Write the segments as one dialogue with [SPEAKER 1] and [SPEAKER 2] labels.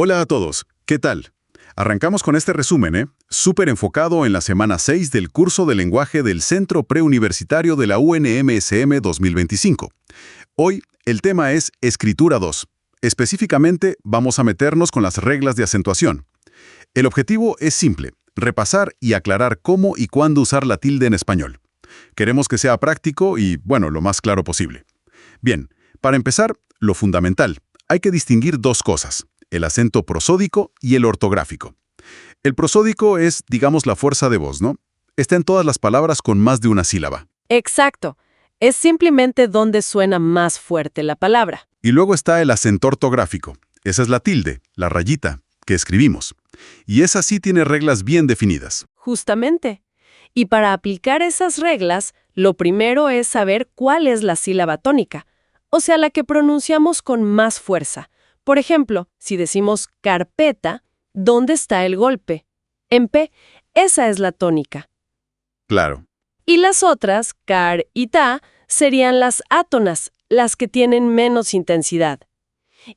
[SPEAKER 1] Hola a todos, ¿qué tal? Arrancamos con este resumen, súper enfocado en la semana 6 del curso de lenguaje del Centro Preuniversitario de la UNMSM 2025. Hoy el tema es Escritura 2. Específicamente vamos a meternos con las reglas de acentuación. El objetivo es simple, repasar y aclarar cómo y cuándo usar la tilde en español. Queremos que sea práctico y, bueno, lo más claro posible. Bien, para empezar, lo fundamental, hay que distinguir dos cosas: el acento prosódico y el ortográfico. El prosódico es, digamos, la fuerza de voz, ¿no? Está en todas las palabras con más de una sílaba.
[SPEAKER 2] Exacto. Es simplemente donde suena más fuerte la palabra.
[SPEAKER 1] Y luego está el acento ortográfico. Esa es la tilde, la rayita, que escribimos. Y esa sí tiene reglas bien definidas.
[SPEAKER 2] Justamente. Y para aplicar esas reglas, lo primero es saber cuál es la sílaba tónica, o sea, la que pronunciamos con más fuerza. Por ejemplo, si decimos carpeta, ¿dónde está el golpe? En P, esa es la tónica.
[SPEAKER 1] Claro.
[SPEAKER 2] Y las otras, car y ta, serían las átonas, las que tienen menos intensidad.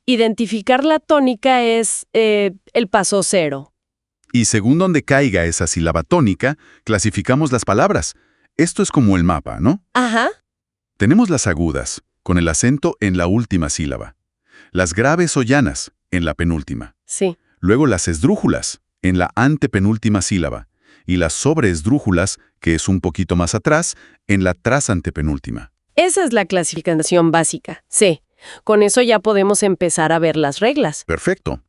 [SPEAKER 2] Identificar la tónica es el paso cero.
[SPEAKER 1] Y según donde caiga esa sílaba tónica, clasificamos las palabras. Esto es como el mapa, ¿no?
[SPEAKER 2] Ajá.
[SPEAKER 1] Tenemos las agudas, con el acento en la última sílaba. Las graves o llanas, en la penúltima.
[SPEAKER 2] Sí.
[SPEAKER 1] Luego las esdrújulas, en la antepenúltima sílaba. Y las sobreesdrújulas, que es un poquito más atrás, en la trasantepenúltima.
[SPEAKER 2] Esa es la clasificación básica, sí. Con eso ya podemos empezar a ver las reglas.
[SPEAKER 1] Perfecto.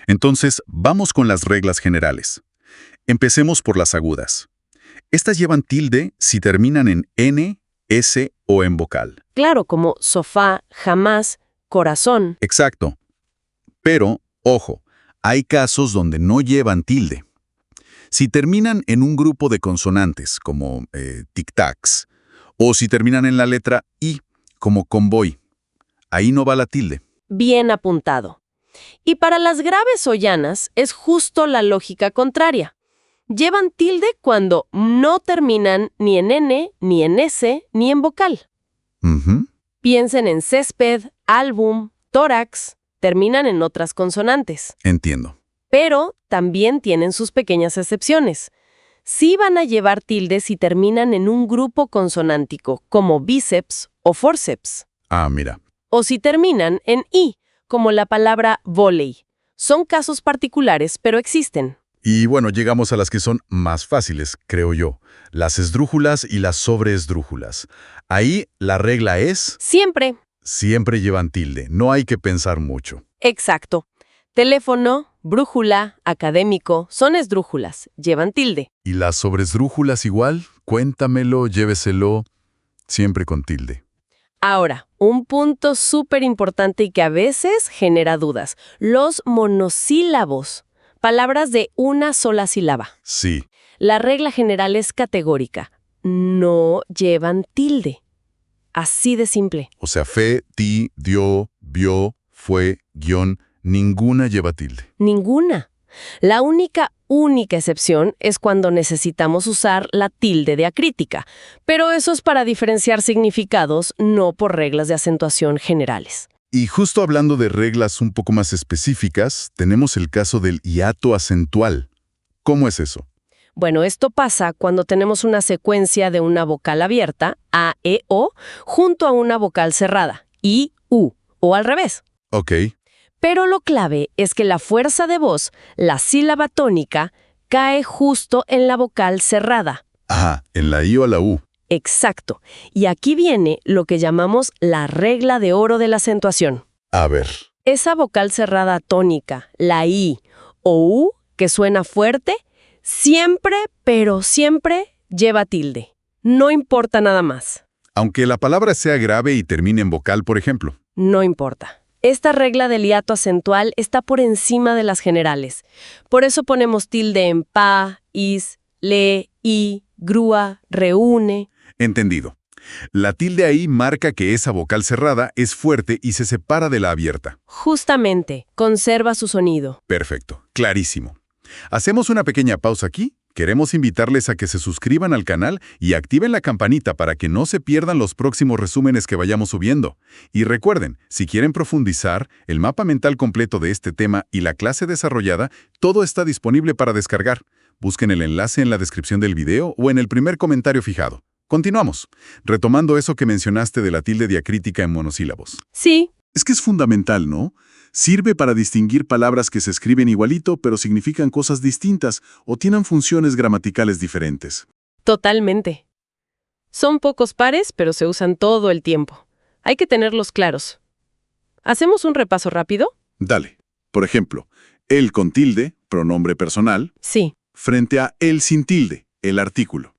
[SPEAKER 1] Entonces, vamos con las reglas generales. Empecemos por las agudas. Estas llevan tilde si terminan en N, S o en vocal.
[SPEAKER 2] Claro, como sofá, jamás, corazón.
[SPEAKER 1] Exacto. Pero, ojo, hay casos donde no llevan tilde. Si terminan en un grupo de consonantes, como tic-tacs, o si terminan en la letra I, como convoy, ahí no va la tilde.
[SPEAKER 2] Bien apuntado. Y para las graves o llanas es justo la lógica contraria. Llevan tilde cuando no terminan ni en N, ni en S, ni en vocal.
[SPEAKER 1] Ujú.
[SPEAKER 2] Piensen en césped, álbum, tórax, terminan en otras consonantes.
[SPEAKER 1] Entiendo.
[SPEAKER 2] Pero también tienen sus pequeñas excepciones. Sí van a llevar tilde si terminan en un grupo consonántico, como bíceps o forceps.
[SPEAKER 1] Ah, mira.
[SPEAKER 2] O si terminan en I, como la palabra vóley. Son casos particulares, pero existen.
[SPEAKER 1] Y bueno, llegamos a las que son más fáciles, creo yo. Las esdrújulas y las sobreesdrújulas. Ahí la regla es: siempre llevan tilde, no hay que pensar mucho.
[SPEAKER 2] Exacto. Teléfono, brújula, académico, son esdrújulas, llevan tilde.
[SPEAKER 1] ¿Y las sobreesdrújulas igual? Cuéntamelo, lléveselo, siempre con tilde.
[SPEAKER 2] Ahora, un punto súper importante y que a veces genera dudas. Los monosílabos. Palabras de una sola sílaba.
[SPEAKER 1] Sí.
[SPEAKER 2] La regla general es categórica. No llevan tilde. Así de simple.
[SPEAKER 1] O sea, fe, ti, dio, vio, fue, guión, ninguna lleva tilde.
[SPEAKER 2] Ninguna. La única excepción es cuando necesitamos usar la tilde diacrítica, pero eso es para diferenciar significados, no por reglas de acentuación generales.
[SPEAKER 1] Y justo hablando de reglas un poco más específicas, tenemos el caso del hiato acentual. ¿Cómo es eso?
[SPEAKER 2] Bueno, esto pasa cuando tenemos una secuencia de una vocal abierta, A, E, O, junto a una vocal cerrada, I, U, o al revés.
[SPEAKER 1] Ok.
[SPEAKER 2] Pero lo clave es que la fuerza de voz, la sílaba tónica, cae justo en la vocal cerrada.
[SPEAKER 1] Ajá, en la I o la U.
[SPEAKER 2] Exacto. Y aquí viene lo que llamamos la regla de oro de la acentuación.
[SPEAKER 1] A ver.
[SPEAKER 2] Esa vocal cerrada tónica, la I o U, que suena fuerte, siempre, pero siempre lleva tilde. No importa nada más.
[SPEAKER 1] Aunque la palabra sea grave y termine en vocal, por ejemplo.
[SPEAKER 2] No importa. Esta regla del hiato acentual está por encima de las generales. Por eso ponemos tilde en pa, is, le, i, grúa, reúne.
[SPEAKER 1] Entendido. La tilde ahí marca que esa vocal cerrada es fuerte y se separa de la abierta.
[SPEAKER 2] Justamente, conserva su sonido.
[SPEAKER 1] Perfecto, clarísimo. Hacemos una pequeña pausa aquí Queremos invitarles a que se suscriban al canal y activen la campanita para que no se pierdan los próximos resúmenes que vayamos subiendo. Y recuerden, si quieren profundizar, el mapa mental completo de este tema y la clase desarrollada, todo está disponible para descargar. Busquen el enlace en la descripción del video o en el primer comentario fijado. Continuamos, retomando eso que mencionaste de la tilde diacrítica en monosílabos.
[SPEAKER 2] Sí,
[SPEAKER 1] Es que es fundamental, ¿no? Sirve para distinguir palabras que se escriben igualito pero significan cosas distintas o tienen funciones gramaticales diferentes.
[SPEAKER 2] totalmente. Son pocos pares, pero se usan todo el tiempo. Hay que tenerlos claros. ¿Hacemos un repaso rápido?
[SPEAKER 1] Dale. Por ejemplo, él con tilde, pronombre personal,
[SPEAKER 2] Sí,
[SPEAKER 1] frente a él sin tilde, el artículo.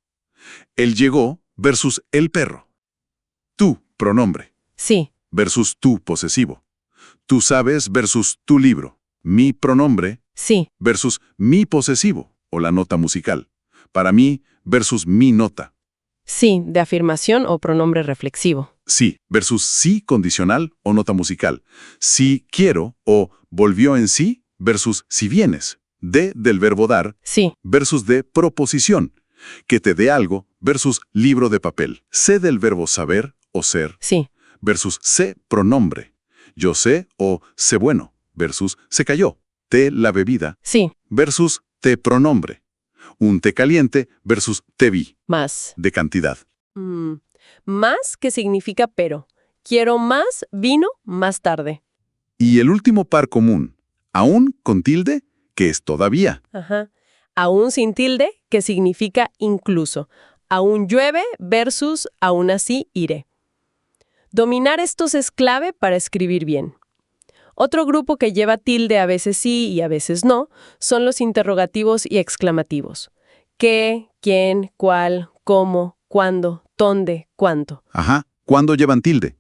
[SPEAKER 1] Él llegó versus el perro. Tú, pronombre,
[SPEAKER 2] sí,
[SPEAKER 1] versus tú, posesivo. Tú sabes versus tu libro. Mi pronombre
[SPEAKER 2] sí,
[SPEAKER 1] versus mi posesivo, o la nota musical. Para mí versus mi nota.
[SPEAKER 2] sí, de afirmación o pronombre reflexivo.
[SPEAKER 1] Sí versus sí condicional o nota musical. Sí quiero o volvió en sí versus si vienes. De del verbo dar
[SPEAKER 2] Sí,
[SPEAKER 1] versus de proposición. Que te dé algo versus libro de papel. Sé del verbo saber o ser
[SPEAKER 2] sí,
[SPEAKER 1] versus sé pronombre. Yo sé o sé bueno versus se cayó. Té la bebida
[SPEAKER 2] sí,
[SPEAKER 1] versus te pronombre. Un té caliente versus te vi,
[SPEAKER 2] más.
[SPEAKER 1] de cantidad.
[SPEAKER 2] Más que significa pero. Quiero más vino más tarde.
[SPEAKER 1] Y el último par común, aún con tilde, que es todavía.
[SPEAKER 2] Ajá. Aún sin tilde, que significa incluso. Aún llueve versus aún así iré. Dominar estos es clave para escribir bien. Otro grupo que lleva tilde a veces sí y a veces no son los interrogativos y exclamativos. ¿Qué? ¿Quién? ¿Cuál? ¿Cómo? ¿Cuándo? ¿Dónde? ¿Cuánto?
[SPEAKER 1] Ajá. ¿Cuándo llevan tilde?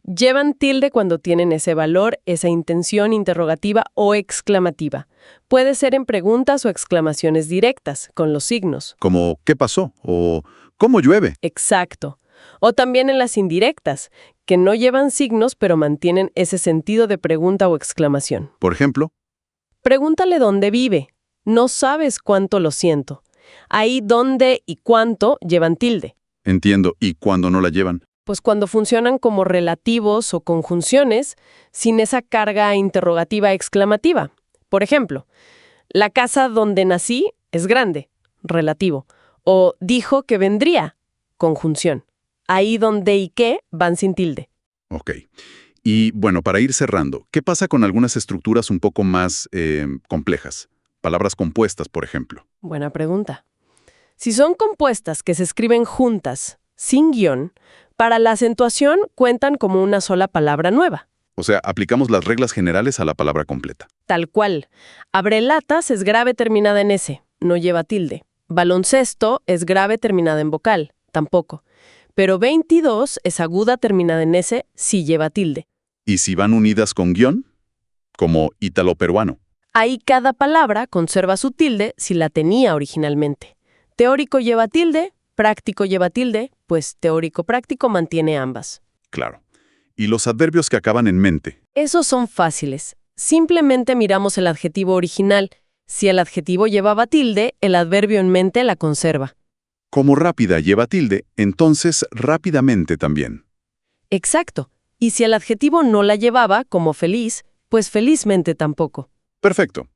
[SPEAKER 2] Llevan tilde cuando tienen ese valor, esa intención interrogativa o exclamativa. Puede ser en preguntas o exclamaciones directas, con los signos.
[SPEAKER 1] Como ¿qué pasó? O ¿cómo llueve?
[SPEAKER 2] Exacto. O también en las indirectas, que no llevan signos pero mantienen ese sentido de pregunta o exclamación.
[SPEAKER 1] Por ejemplo,
[SPEAKER 2] Pregúntale dónde vive. No sabes cuánto lo siento. Ahí dónde y cuánto llevan tilde.
[SPEAKER 1] entiendo, ¿y cuándo no la llevan?
[SPEAKER 2] Pues cuando funcionan como relativos o conjunciones, sin esa carga interrogativa exclamativa. Por ejemplo, la casa donde nací es grande, relativo. O dijo que vendría, conjunción. Ahí donde y qué van sin tilde.
[SPEAKER 1] Ok. Y bueno, para ir cerrando, ¿qué pasa con algunas estructuras un poco más complejas? Palabras compuestas, por ejemplo.
[SPEAKER 2] Buena pregunta. Si son compuestas que se escriben juntas, sin guión, para la acentuación cuentan como una sola palabra nueva.
[SPEAKER 1] O sea, aplicamos las reglas generales a la palabra completa.
[SPEAKER 2] Tal cual. Abrelatas es grave terminada en S, no lleva tilde. Baloncesto es grave terminada en vocal, tampoco. Pero 22 es aguda terminada en S, sí lleva tilde.
[SPEAKER 1] ¿Y si van unidas con guión? Como ítalo-peruano.
[SPEAKER 2] Ahí cada palabra conserva su tilde si la tenía originalmente. Teórico lleva tilde, práctico lleva tilde, pues teórico-práctico mantiene ambas.
[SPEAKER 1] Claro. ¿Y los adverbios que acaban en mente?
[SPEAKER 2] Esos son fáciles. Simplemente miramos el adjetivo original. Si el adjetivo llevaba tilde, el adverbio en mente la conserva.
[SPEAKER 1] Como rápida lleva tilde, entonces rápidamente también.
[SPEAKER 2] Exacto. Y si el adjetivo no la llevaba, como feliz, pues felizmente tampoco.
[SPEAKER 1] Perfecto.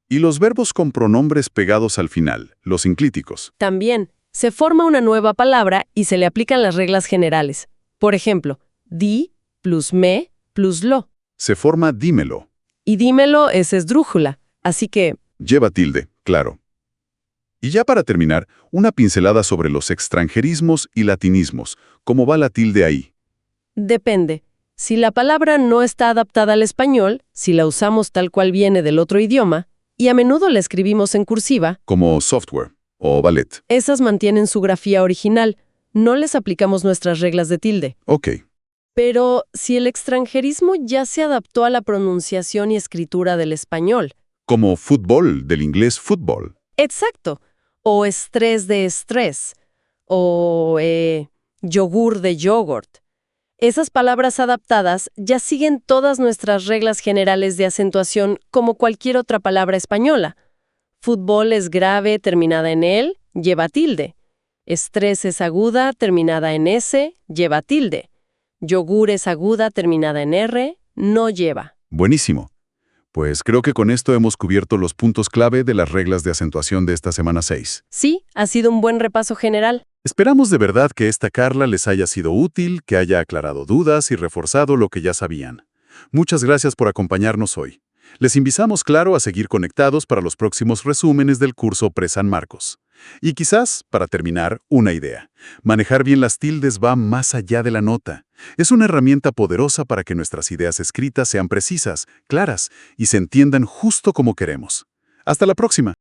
[SPEAKER 1] ¿Y los verbos con pronombres pegados al final, los inclíticos?
[SPEAKER 2] También, se forma una nueva palabra y se le aplican las reglas generales. Por ejemplo, di plus me plus lo.
[SPEAKER 1] Se forma dímelo.
[SPEAKER 2] Y dímelo es esdrújula, así que
[SPEAKER 1] Lleva tilde, claro. Y ya para terminar, una pincelada sobre los extranjerismos y latinismos. ¿Cómo va la tilde ahí?
[SPEAKER 2] depende. Si la palabra no está adaptada al español, si la usamos tal cual viene del otro idioma, y a menudo la escribimos en cursiva,
[SPEAKER 1] Como software o ballet.
[SPEAKER 2] esas mantienen su grafía original. No les aplicamos nuestras reglas de tilde.
[SPEAKER 1] Ok.
[SPEAKER 2] Pero si el extranjerismo ya se adaptó a la pronunciación y escritura del español.
[SPEAKER 1] Como fútbol, del inglés fútbol.
[SPEAKER 2] Exacto. O estrés de estrés. O yogur de yogurt. Esas palabras adaptadas ya siguen todas nuestras reglas generales de acentuación como cualquier otra palabra española. Fútbol es grave, terminada en el, lleva tilde. Estrés es aguda, terminada en S, lleva tilde. Yogur es aguda, terminada en R, no lleva.
[SPEAKER 1] Buenísimo. Pues creo que con esto hemos cubierto los puntos clave de las reglas de acentuación de esta semana 6.
[SPEAKER 2] Sí, ha sido un buen repaso general.
[SPEAKER 1] Esperamos de verdad que esta charla les haya sido útil, que haya aclarado dudas y reforzado lo que ya sabían. Muchas gracias por acompañarnos hoy. Les invitamos, claro, a seguir conectados para los próximos resúmenes del curso Pre-San Marcos. Y quizás, para terminar, una idea. Manejar bien las tildes va más allá de la nota. Es una herramienta poderosa para que nuestras ideas escritas sean precisas, claras y se entiendan justo como queremos. Hasta la próxima.